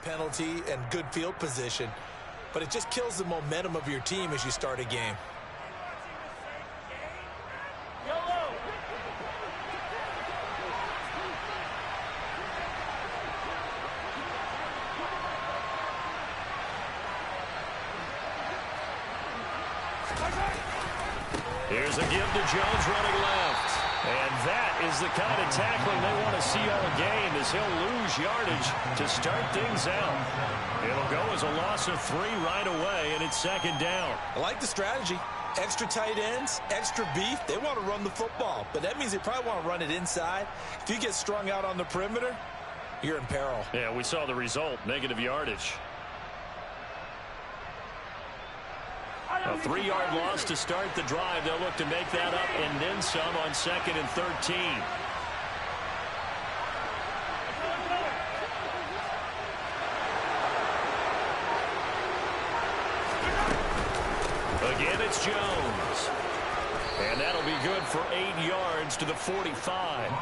penalty and good field position, but it just kills the momentum of your team as you start a game. Here's a give to Jones running left. And that is the kind of tackling they want to see all game, as he'll lose yardage to start things out. It'll go as a loss of 3 right away, and it's second down. I like the strategy. Extra tight ends, extra beef. They want to run the football, but that means they probably want to run it inside. If you get strung out on the perimeter, you're in peril. Yeah, we saw the result, negative yardage. A 3-yard loss to start the drive. They'll look to make that up and then some on 2nd and 13. Again, it's Jones. And that'll be good for 8 yards to the 45.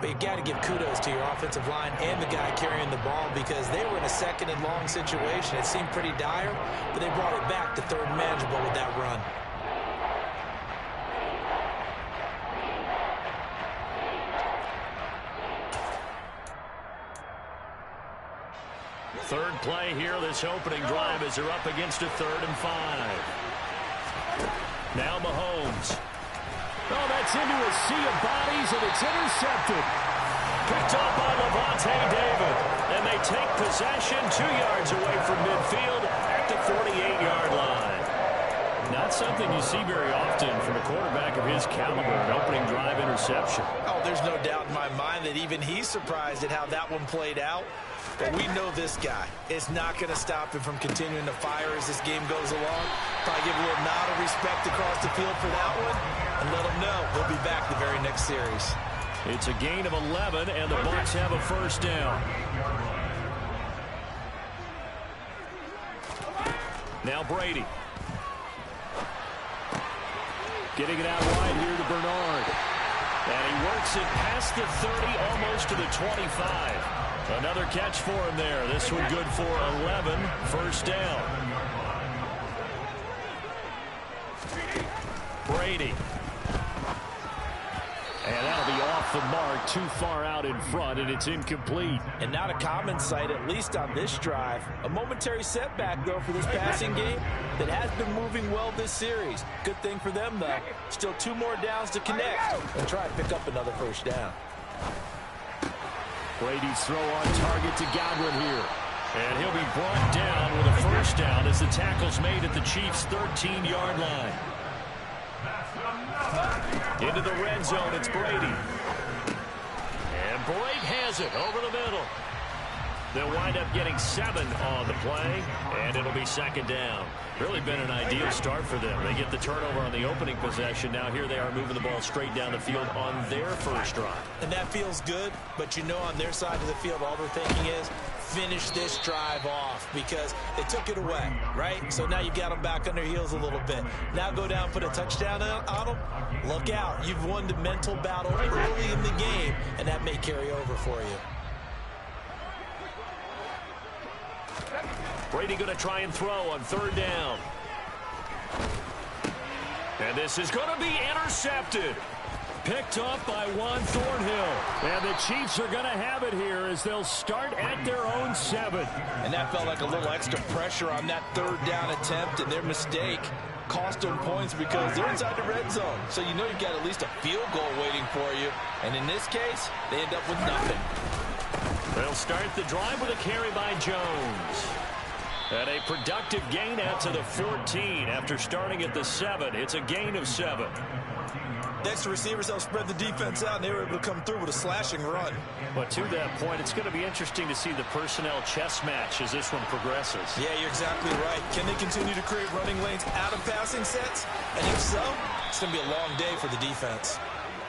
But you got to give kudos to your offensive line and the guy carrying the ball, because they were in a 2nd and long situation. It seemed pretty dire, but they brought it back to 3rd and manageable with that run. Third play here, this opening drive, as they're up against a 3rd and 5. Now Mahomes. Oh, that's into a sea of bodies, and it's intercepted. Picked up by Levante David. And they take possession 2 yards away from midfield at the 48-yard line. Not something you see very often from a quarterback of his caliber, an opening drive interception. Oh, there's no doubt in my mind that even he's surprised at how that one played out. But we know this guy is not going to stop him from continuing to fire as this game goes along. Probably give a little nod of respect across the field for that one, and let him know he'll be back the very next series. It's a gain of 11, and the Bucs have a first down. Now Brady. Getting it out wide here to Bernard. And he works it past the 30, almost to the 25. Another catch for him there. This one good for 11. First down. Brady. And that'll be off the mark, too far out in front, and it's incomplete. And not a common sight, at least on this drive. A momentary setback, though, for this passing game that has been moving well this series. Good thing for them, though. Still 2 more downs to connect and try to pick up another first down. Brady's throw on target to Godwin here. And he'll be brought down with a first down as the tackle's made at the Chiefs' 13-yard line. Into the red zone, it's Brady. And Blake has it over the middle. They'll wind up getting 7 on the play, and it'll be second down. Really been an ideal start for them. They get the turnover on the opening possession. Now here they are moving the ball straight down the field on their first drive. And that feels good, but you know on their side of the field all they're thinking is finish this drive off, because they took it away, right? So now you got them back on their heels a little bit. Now go down, put a touchdown on them. Look out. You've won the mental battle early in the game, and that may carry over for you. Brady going to try and throw on 3rd down. And this is going to be intercepted. Picked off by Juan Thornhill. And the Chiefs are going to have it here as they'll start at their own 7. And that felt like a little extra pressure on that 3rd down attempt, and their mistake cost them points because they're inside the red zone. So you know you've got at least a field goal waiting for you. And in this case, they end up with nothing. They'll start the drive with a carry by Jones. And a productive gain out to the 14 after starting at the 7. It's a gain of 7. Next, the receivers help spread the defense out, and they were able to come through with a slashing run. But to that point, it's going to be interesting to see the personnel chess match as this one progresses. Yeah, you're exactly right. Can they continue to create running lanes out of passing sets? And if so, it's going to be a long day for the defense.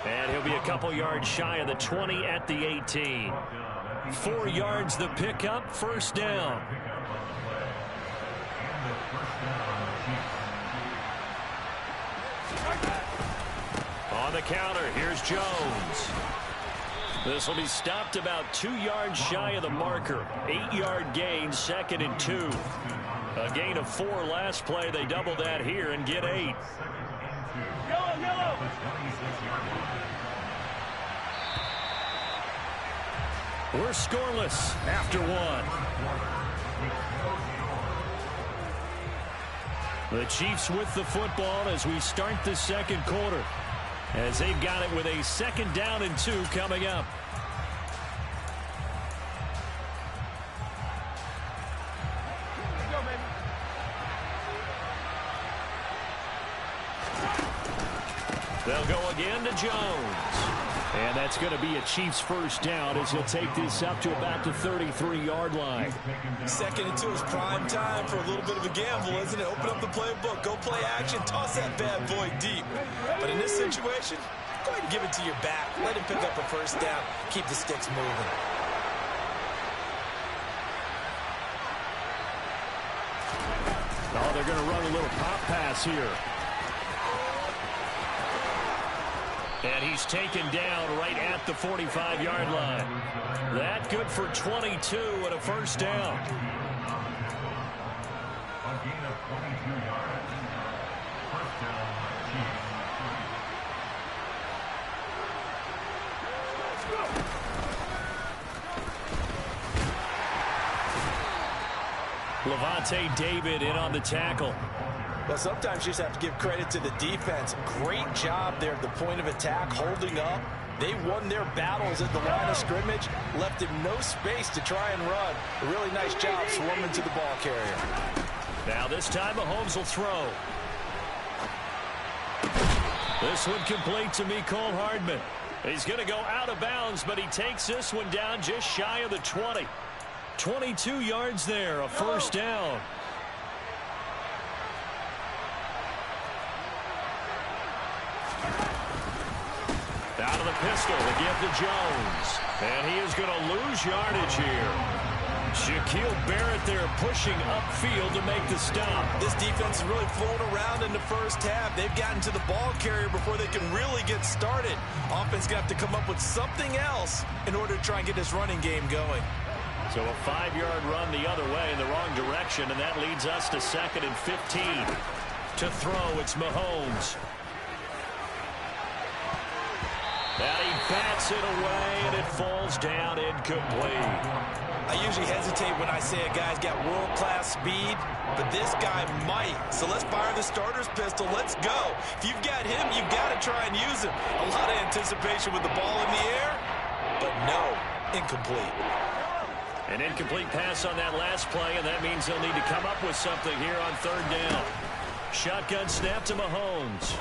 And he'll be a couple yards shy of the 20 at the 18. 4 yards the pickup, first down. On the counter, here's Jones. This will be stopped about 2 yards shy of the marker. 8-yard gain, 2nd and 2. A gain of 4 last play. They double that here and get 8. We're scoreless after 1. The Chiefs with the football as we start the second quarter, as they've got it with a 2nd down and 2 coming up. They'll go again to Jones. And that's going to be a Chiefs first down as he'll take this up to about the 33-yard line. 2nd and 2 is prime time for a little bit of a gamble, isn't it? Open up the playbook, go play action, toss that bad boy deep. But in this situation, go ahead and give it to your back. Let him pick up a first down. Keep the sticks moving. Oh, they're going to run a little pop pass here. And he's taken down right at the 45-yard line. That good for 22 and a first down. Levante David in on the tackle. Well, sometimes you just have to give credit to the defense. Great job there at the point of attack, holding up. They won their battles at the line of scrimmage, left him no space to try and run. A really nice job swarming to the ball carrier. Now this time Mahomes will throw. This one complete to Mecole Hardman. He's going to go out of bounds, but he takes this one down just shy of the 20. 22 yards there, a first down. Out of the pistol to give to Jones. And he is going to lose yardage here. Shaquille Barrett there pushing upfield to make the stop. This defense is really flown around in the first half. They've gotten to the ball carrier before they can really get started. Offense going to have to come up with something else in order to try and get this running game going. So a 5-yard run the other way in the wrong direction, and that leads us to 2nd and 15. To throw, it's Mahomes. And he bats it away, and it falls down incomplete. I usually hesitate when I say a guy's got world-class speed, but this guy might. So let's fire the starter's pistol. Let's go. If you've got him, you've got to try and use him. A lot of anticipation with the ball in the air, but no, incomplete. An incomplete pass on that last play, and that means they'll need to come up with something here on 3rd down. Shotgun snap to Mahomes.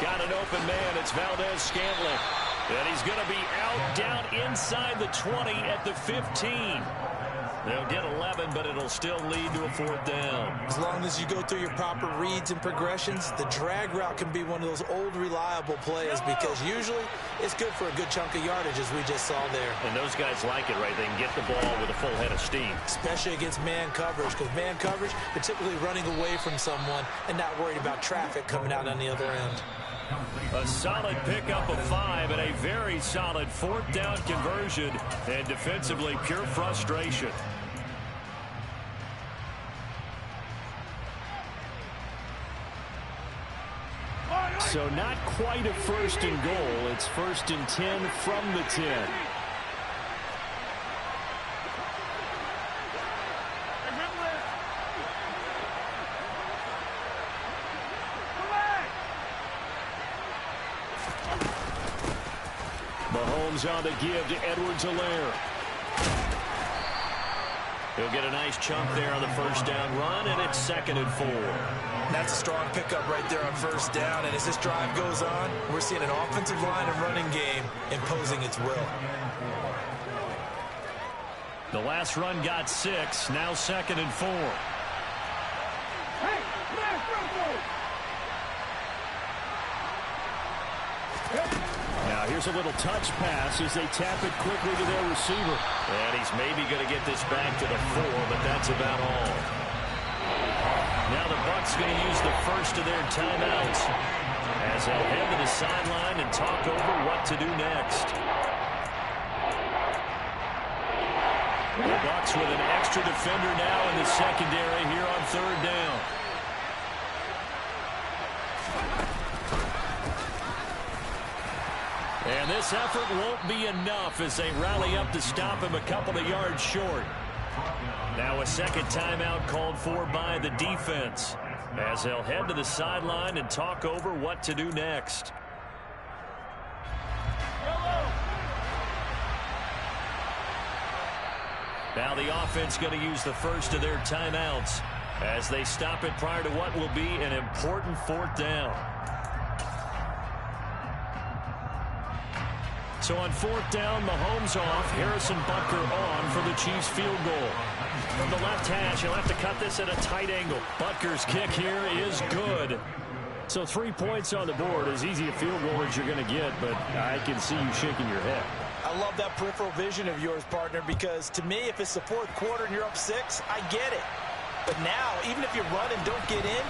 Got an open man. It's Valdez-Scantling. And he's going to be out down inside the 20 at the 15. They'll get 11, but it'll still lead to a 4th down. As long as you go through your proper reads and progressions, the drag route can be one of those old reliable plays because usually it's good for a good chunk of yardage, as we just saw there. And those guys like it, right? They can get the ball with a full head of steam. Especially against man coverage, because man coverage, they're typically running away from someone and not worried about traffic coming out on the other end. A solid pickup of 5 and a very solid 4th down conversion, and defensively pure frustration. So not quite a 1st and goal. It's 1st and 10 from the 10. Mahomes on the give to Edwards-Helaire. He'll get a nice chunk there on the 1st down run, and it's 2nd and 4. That's a strong pickup right there on 1st down, and as this drive goes on, we're seeing an offensive line and running game imposing its will. The last run got 6, now 2nd and 4. Now here's a little touch pass as they tap it quickly to their receiver. And he's maybe going to get this back to the 4, but that's about all. Now the Bucs going to use the first of their timeouts as they'll head to the sideline and talk over what to do next. The Bucs with an extra defender now in the secondary here on third down. And this effort won't be enough as they rally up to stop him a couple of yards short. Now a second timeout called for by the defense as they'll head to the sideline and talk over what to do next. Now the offense going to use the first of their timeouts as they stop it prior to what will be an important fourth down. So on fourth down, Mahomes off, Harrison Butker on for the Chiefs field goal. From the left hash, he'll have to cut this at a tight angle. Butker's kick here is good. So 3 points on the board, as easy a field goal as you're going to get, but I can see you shaking your head. I love that peripheral vision of yours, partner, because to me, if it's the fourth quarter and you're up 6, I get it. But now, even if you run and don't get in,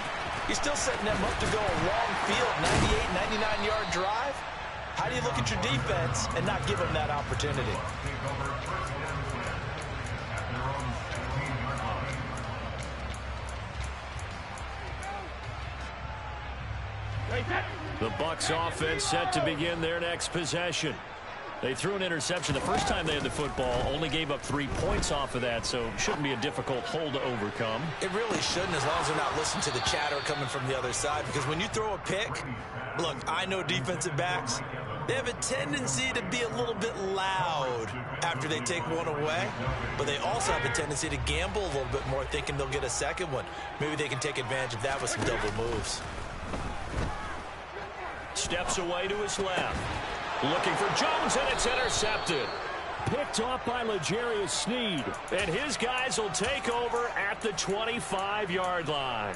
you're still setting them up to go a long field, 98, 99-yard drive. How do you look at your defense and not give them that opportunity? The Bucs offense set to begin their next possession. They threw an interception the first time they had the football, only gave up 3 points off of that, so it shouldn't be a difficult hole to overcome. It really shouldn't, as long as they're not listening to the chatter coming from the other side, because when you throw a pick, look, I know defensive backs, they have a tendency to be a little bit loud after they take one away, but they also have a tendency to gamble a little bit more, thinking they'll get a second one. Maybe they can take advantage of that with some double moves. Steps away to his left. Looking for Jones, and it's intercepted. Picked off by L'Jarius Sneed. And his guys will take over at the 25-yard line.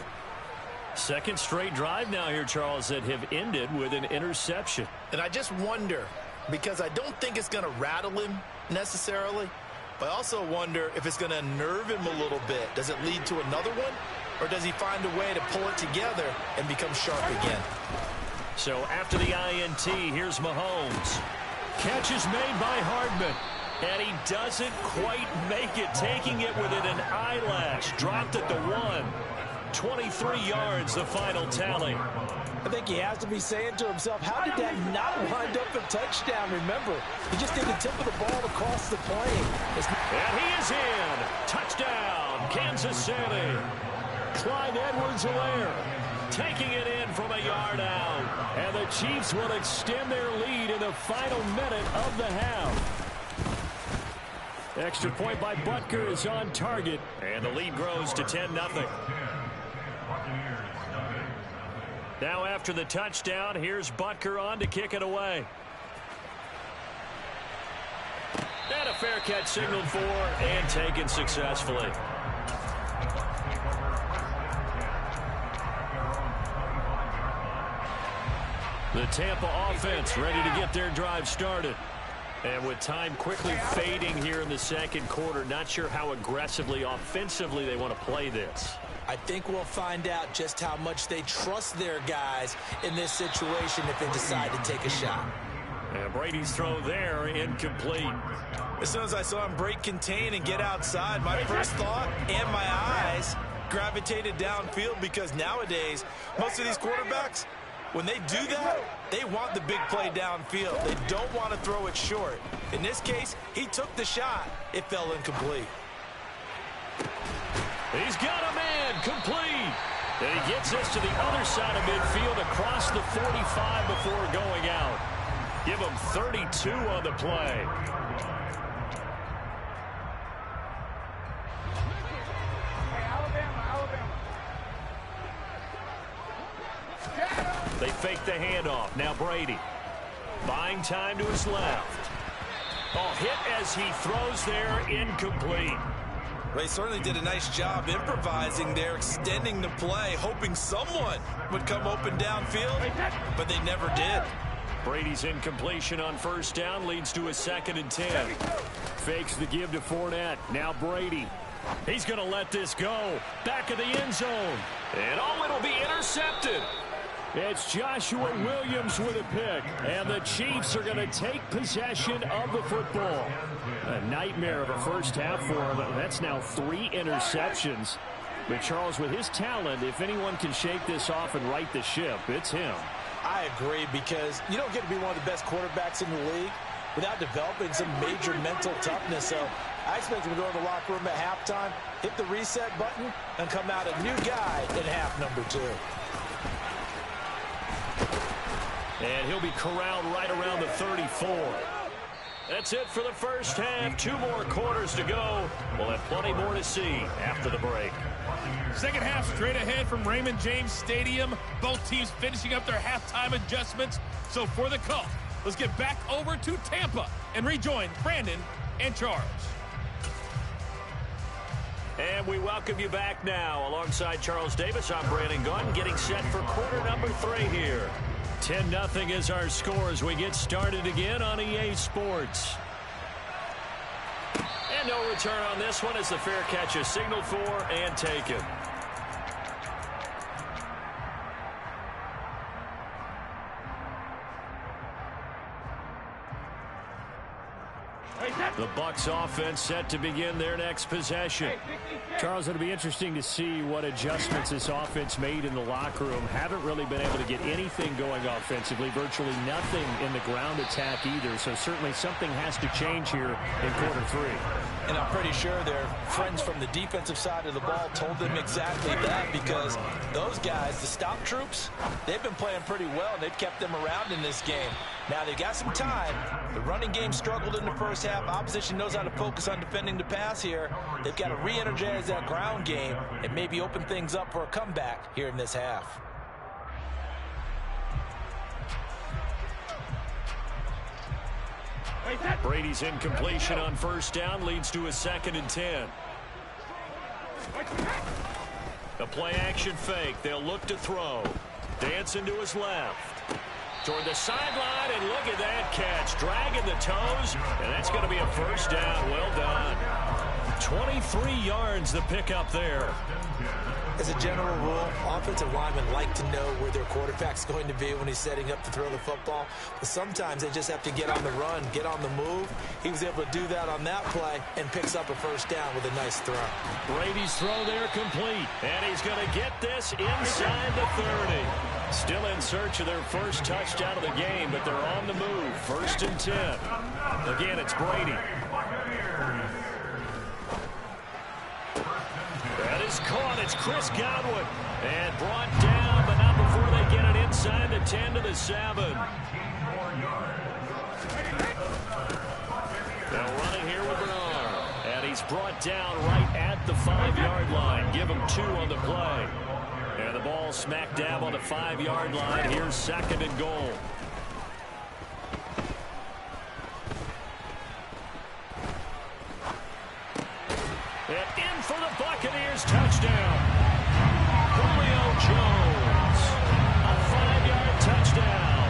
Second straight drive now here, Charles, that have ended with an interception. And I just wonder, because I don't think it's going to rattle him necessarily, but I also wonder if it's going to unnerve him a little bit. Does it lead to another one? Or does he find a way to pull it together and become sharp again? So after the INT, here's Mahomes. Catch is made by Hardman. And he doesn't quite make it, taking it within an eyelash. Dropped at the 1. 23 yards, the final tally. I think he has to be saying to himself, how did that not wind up a touchdown? Remember, he just did the tip of the ball across the plane. And he is in. Touchdown, Kansas City. Clyde Edwards-Helaire taking it in from a yard out. And the Chiefs will extend their lead in the final minute of the half. Extra point by Butker is on target. And the lead grows to 10-0. Now after the touchdown, here's Butker on to kick it away. And a fair catch signaled for and taken successfully. The Tampa offense ready to get their drive started. And with time quickly fading here in the second quarter, not sure how aggressively, offensively they want to play this. I think we'll find out just how much they trust their guys in this situation if they decide to take a shot. And Brady's throw there, incomplete. As soon as I saw him break contain and get outside, my first thought and my eyes gravitated downfield, because nowadays, most of these quarterbacks, when they do that, they want the big play downfield. They don't want to throw it short. In this case, he took the shot. It fell incomplete. He's got a man, complete. And he gets this to the other side of midfield across the 45 before going out. Give him 32 on the play. They fake the handoff. Now Brady. Buying time to his left. Oh, hit as he throws there, incomplete. They certainly did a nice job improvising there, extending the play, hoping someone would come open downfield, but they never did. Brady's incompletion on first down leads to a 2nd and 10. Fakes the give to Fournette. Now Brady. He's going to let this go. Back of the end zone. And oh, it'll be intercepted. It's Joshua Williams with a pick, and the Chiefs are going to take possession of the football. A nightmare of a first half for him. That's now 3 interceptions. But Charles, with his talent, if anyone can shake this off and right the ship, it's him. I agree, because you don't get to be one of the best quarterbacks in the league without developing some major mental toughness. So I expect him to go in the locker room at halftime, hit the reset button, and come out a new guy in half number 2. And he'll be corralled right around the 34. That's it for the first half. 2 more quarters to go. We'll have plenty more to see after the break. Second half straight ahead from Raymond James Stadium. Both teams finishing up their halftime adjustments. So for the call, let's get back over to Tampa and rejoin Brandon and Charles. And we welcome you back now. Alongside Charles Davis, I'm Brandon Gunn, getting set for quarter number 3 here. 10-0 is our score as we get started again on EA Sports. And no return on this one as the fair catch is signaled for and taken. The Bucs offense set to begin their next possession. Charles, it'll be interesting to see what adjustments this offense made in the locker room. Haven't really been able to get anything going offensively, virtually nothing in the ground attack either. So certainly something has to change here in quarter 3. And I'm pretty sure their friends from the defensive side of the ball told them exactly that, because those guys, the stop troops, they've been playing pretty well, and they've kept them around in this game. Now they've got some time. The running game struggled in the first half. Opposition knows how to focus on defending the pass here. They've got to re-energize that ground game and maybe open things up for a comeback here in this half. Brady's incompletion on first down leads to a 2nd and 10. A play-action fake. They'll look to throw. Dancing to his left. Toward the sideline, and look at that catch. Dragging the toes, and that's going to be a first down. Well done. 23 yards the pickup there. As a general rule, offensive linemen like to know where their quarterback's going to be when he's setting up to throw the football. But sometimes they just have to get on the run, get on the move. He was able to do that on that play and picks up a first down with a nice throw. Brady's throw there complete. And he's going to get this inside the 30. Still in search of their first touchdown of the game, but they're on the move. 1st and 10. Again, it's Brady. That is caught. It's Chris Godwin. And brought down, but not before they get it inside the 10 to the 7. They'll run it here with Bernard. And he's brought down right at the 5-yard line. Give him 2 on the play. And the ball smack dab on the 5-yard line. Here's 2nd and goal. And in for the Buccaneers touchdown. Julio Jones. A 5-yard touchdown.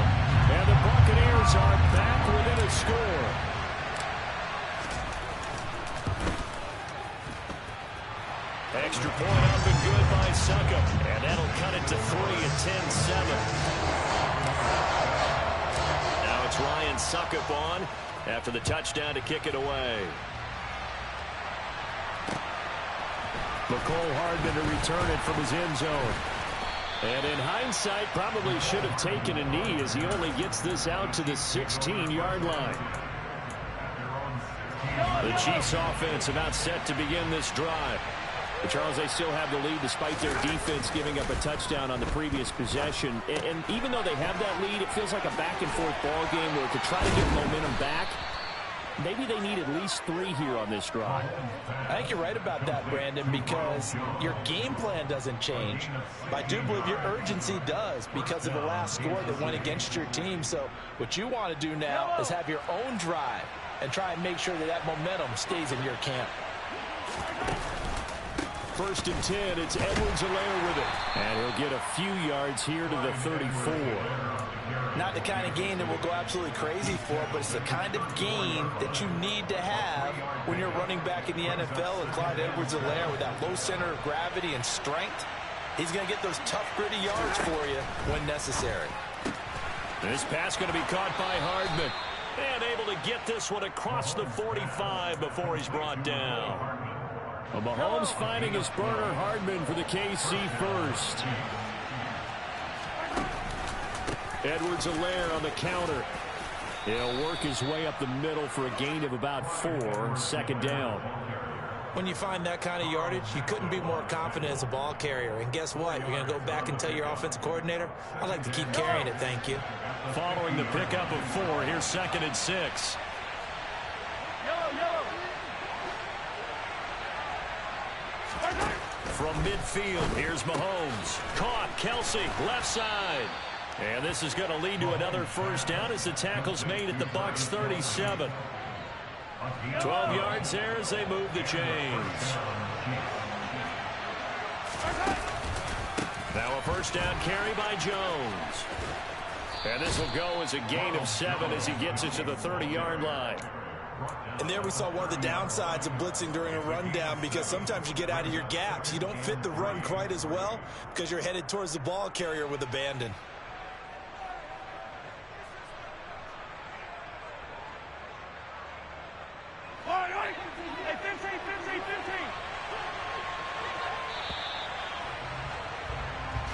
And the Buccaneers are back within a score. Extra point up and good by Suckup. And that'll cut it to 3 at 10-7. Now it's Ryan Suckup on after the touchdown to kick it away. McCole Hardman to return it from his end zone. And in hindsight, probably should have taken a knee as he only gets this out to the 16-yard line. The Chiefs offense about set to begin this drive. But Charles, they still have the lead despite their defense giving up a touchdown on the previous possession. And even though they have that lead, it feels like a back-and-forth ball game where to try to get momentum back, maybe they need at least 3 here on this drive. I think you're right about that, Brandon, because your game plan doesn't change. But I do believe your urgency does because of the last score that went against your team. So what you want to do now is have your own drive and try and make sure that that momentum stays in your camp. 1st and 10, it's Edwards-Helaire with it. And he'll get a few yards here to the 34. Not the kind of game that we'll go absolutely crazy for, but it's the kind of game that you need to have when you're running back in the NFL. And Clyde Edwards-Helaire with that low center of gravity and strength, He's going to get those tough, gritty yards for you when necessary. This pass going to be caught by Hardman. And able to get this one across the 45 before he's brought down. Well, Mahomes finding his burner. Hardman for the KC first. Edwards-Helaire on the counter. He'll work his way up the middle for a gain of about 4. Second down. When you find that kind of yardage, you couldn't be more confident as a ball carrier. And guess what? You're going to go back and tell your offensive coordinator, I'd like to keep carrying it, thank you. Following the pickup of 4, here's 2nd and 6. From midfield, here's Mahomes. Caught, Kelsey, left side. And this is going to lead to another first down as the tackle's made at the Bucs 37. 12 yards there as they move the chains. Now a first down carry by Jones. And this will go as a gain of 7 as he gets it to the 30-yard line. And there we saw one of the downsides of blitzing during a rundown, because sometimes you get out of your gaps. You don't fit the run quite as well because you're headed towards the ball carrier with abandon.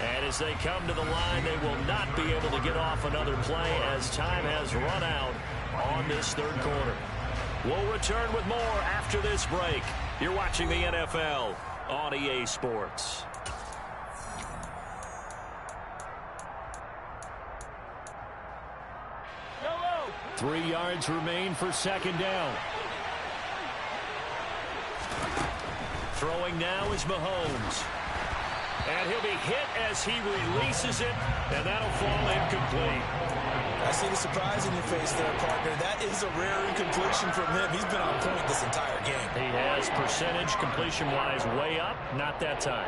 And as they come to the line, they will not be able to get off another play as time has run out on this third quarter. We'll return with more after this break. You're watching the NFL on EA Sports. Yellow. 3 yards remain for second down. Throwing now is Mahomes. And he'll be hit as he releases it, and that'll fall incomplete. I see the surprise in your face there, partner. That is a rare incompletion from him. He's been on point this entire game. He has percentage completion-wise way up, not that time.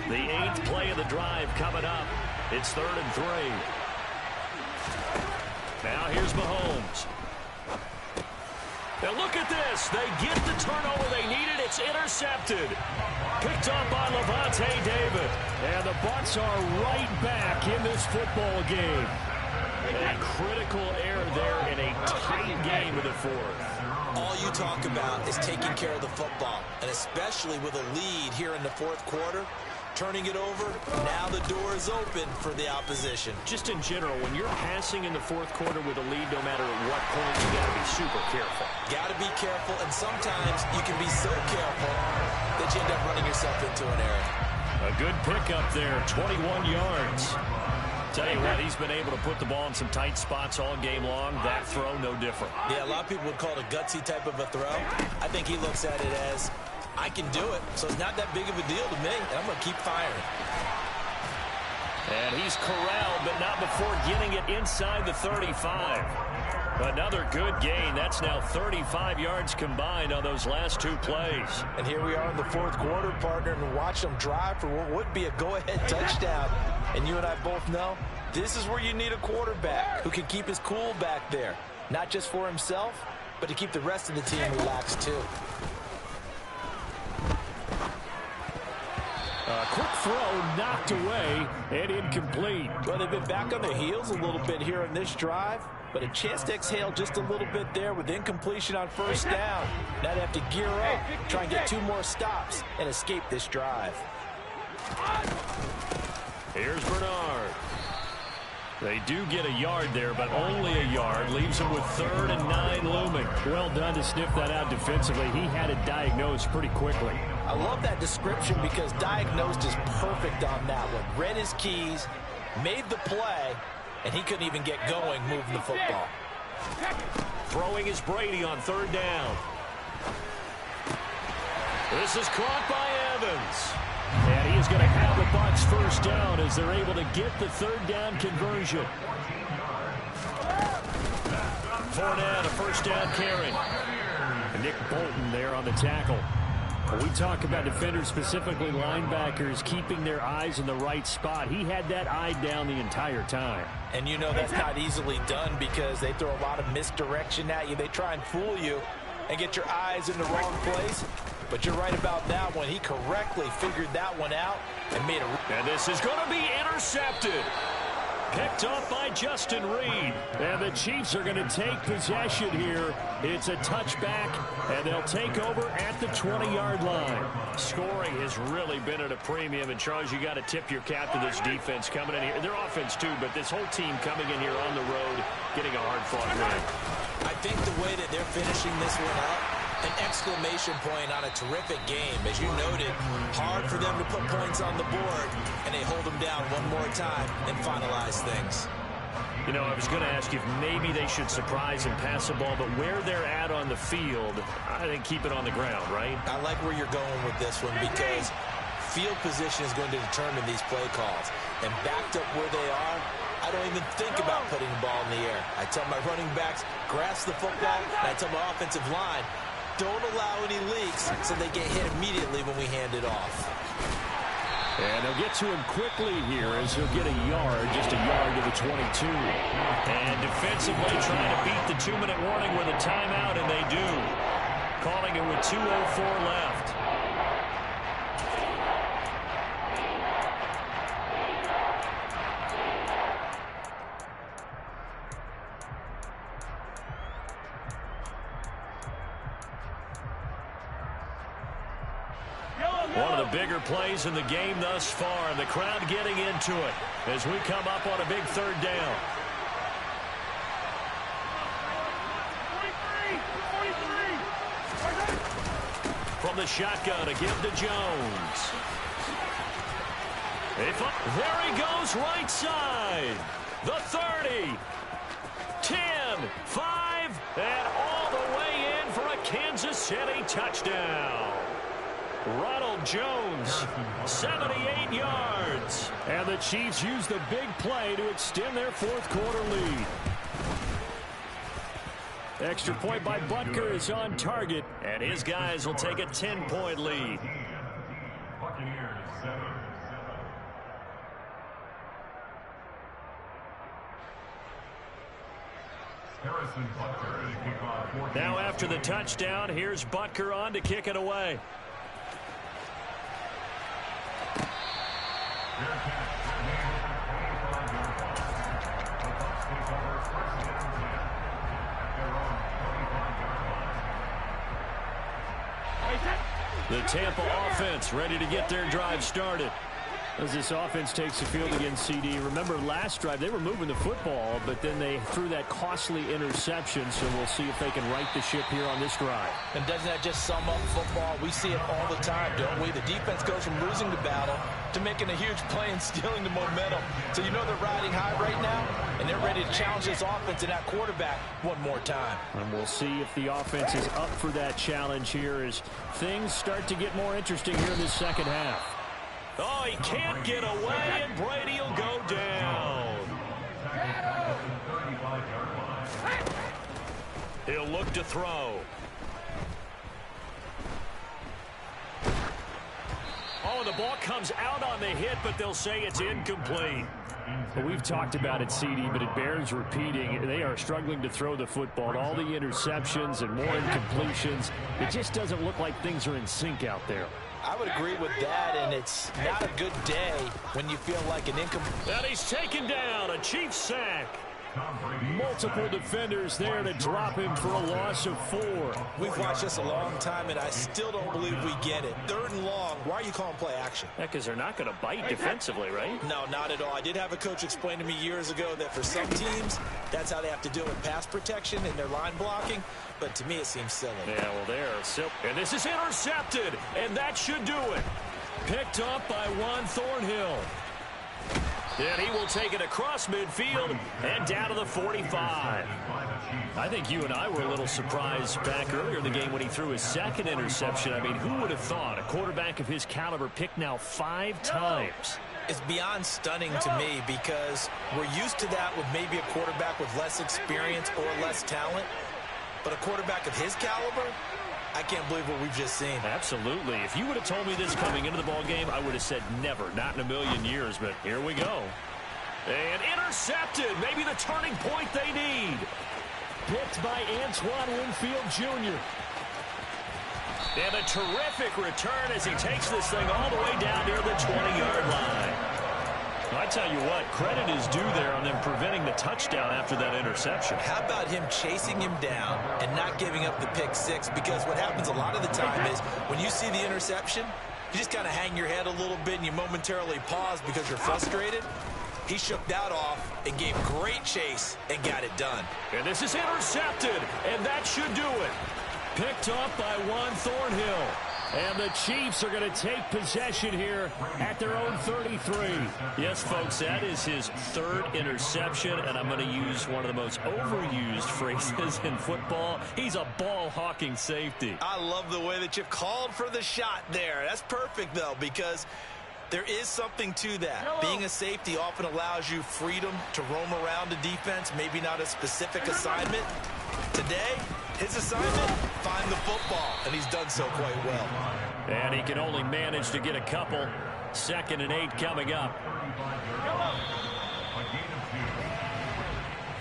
The 8th play of the drive coming up. It's 3rd and 3. Now here's Mahomes. Now look at this. They get the turnover they needed. It's intercepted. Picked up by Levante David. And the Bucs are right back in this football game. A critical error there in a tight game of the 4th. All you talk about is taking care of the football, and especially with a lead here in the 4th quarter. Turning it over, now the door is open for the opposition. Just in general, when you're passing in the 4th quarter with a lead, no matter at what point, you got to be super careful. Got to be careful, and sometimes you can be so careful that you end up running yourself into an error. A good pickup there, 21 yards. Tell you what, he's been able to put the ball in some tight spots all game long. That throw, no different. Yeah, a lot of people would call it a gutsy type of a throw. I think he looks at it as, I can do it, so it's not that big of a deal to me, and I'm going to keep firing. And he's corralled, but not before getting it inside the 35. Another good gain. That's now 35 yards combined on those last 2 plays. And here we are in the 4th quarter, partner, and watch them drive for what would be a go-ahead touchdown. And you and I both know this is where you need a quarterback who can keep his cool back there, not just for himself, but to keep the rest of the team relaxed too. A quick throw knocked away and incomplete. Well, they've been back on their heels a little bit here in this drive, but a chance to exhale just a little bit there with incompletion on first down. Now they have to gear up, try and get 2 more stops and escape this drive. Here's Bernard. They do get a yard there, but only a yard. Leaves them with 3rd and 9 looming. Well done to sniff that out defensively. He had it diagnosed pretty quickly. I love that description because diagnosed is perfect on that one. Read his keys, made the play, and he couldn't even get going moving the football. Throwing is Brady on 3rd down. This is caught by Evans. And he is going to have the Bucs first down as they're able to get the 3rd down conversion. Fournette, a first down carry. Nick Bolton there on the tackle. When we talk about defenders, specifically linebackers, keeping their eyes in the right spot, he had that eye down the entire time. And you know that's not easily done because they throw a lot of misdirection at you. They try and fool you, and get your eyes in the wrong place. But you're right about that one. He correctly figured that one out and made a... And this is going to be intercepted. Picked up by Justin Reed. And the Chiefs are going to take possession here. It's a touchback, and they'll take over at the 20-yard line. Scoring has really been at a premium. And, Charles, you got to tip your cap to this defense coming in here. Their offense, too, but this whole team coming in here on the road, getting a hard-fought win. I think the way that they're finishing this one up, an exclamation point on a terrific game. As you noted, hard for them to put points on the board, and they hold them down one more time and finalize things. You know, I was going to ask you if maybe they should surprise and pass the ball, but where they're at on the field, I think keep it on the ground, right? I like where you're going with this one because field position is going to determine these play calls. And backed up where they are, I don't even think about putting the ball in the air. I tell my running backs, grasp the football, and I tell my offensive line, don't allow any leaks so they get hit immediately when we hand it off. And they'll get to him quickly here as he'll get a yard, just a yard to the 22. And defensively trying to beat the 2-minute warning with a timeout, and they do. Calling it with 2:04 left. One of the bigger plays in the game thus far, and the crowd getting into it as we come up on a big third down. From the shotgun to give to Jones. There he goes, right side. The 30, 10, 5, and all the way in for a Kansas City touchdown. Ronald Jones, 78 yards. And the Chiefs use the big play to extend their fourth quarter lead. Extra point by Butker is on target, and his guys will take a 10-point lead. Now after the touchdown, here's Butker on to kick it away. The Tampa offense ready to get their drive started. As this offense takes the field against CD, remember last drive they were moving the football, but then they threw that costly interception, so we'll see if they can right the ship here on this drive. And doesn't that just sum up football? We see it all the time, don't we? The defense goes from losing the battle to making a huge play and stealing the momentum. So you know they're riding high right now, and they're ready to challenge this offense and that quarterback one more time. And we'll see if the offense is up for that challenge here as things start to get more interesting here in this second half. Oh, he can't get away, and Brady will go down. He'll look to throw. Oh, the ball comes out on the hit, but they'll say it's incomplete. Well, we've talked about it, CD, but it bears repeating. They are struggling to throw the football. All the interceptions and more incompletions. It just doesn't look like things are in sync out there. I would agree with that, and it's not a good day when you feel like an incomplete. And he's taken down, a Chiefs sack. Multiple defenders there to drop him for a loss of 4. We've watched this a long time, and I still don't believe we get it. 3rd and long, why are you calling play action? Yeah, because they're not going to bite defensively, right? No, not at all. I did have a coach explain to me years ago that for some teams, that's how they have to deal with pass protection and their line blocking. But to me, it seems silly. Yeah, well, and this is intercepted, and that should do it. Picked up by Juan Thornhill. And he will take it across midfield and down to the 45. I think you and I were a little surprised back earlier in the game when he threw his second interception. I mean, who would have thought a quarterback of his caliber picked now 5 times? It's beyond stunning to me because we're used to that with maybe a quarterback with less experience or less talent. But a quarterback of his caliber, I can't believe what we've just seen. Absolutely. If you would have told me this coming into the ball game, I would have said never, not in a million years. But here we go. And intercepted. Maybe the turning point they need. Picked by Antoine Winfield Jr. And a terrific return as he takes this thing all the way down near the 20-yard line. I tell you what, credit is due there on them preventing the touchdown after that interception. How about him chasing him down and not giving up the pick six? Because what happens a lot of the time is when you see the interception, you just kind of hang your head a little bit and you momentarily pause because you're frustrated. He shook that off and gave great chase and got it done. And this is intercepted, and that should do it. Picked up by Juan Thornhill. And the Chiefs are going to take possession here at their own 33. Yes, folks, that is his third interception, and I'm going to use one of the most overused phrases in football. He's a ball-hawking safety. I love the way that you called for the shot there. That's perfect, though, because there is something to that. Being a safety often allows you freedom to roam around the defense, maybe not a specific assignment. Today, his assignment, find the football, and he's done so quite well. And he can only manage to get a couple. 2nd and 8 coming up.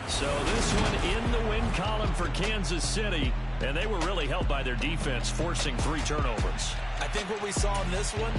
So this one in the win column for Kansas City, and they were really helped by their defense, forcing 3 turnovers. I think what we saw in this one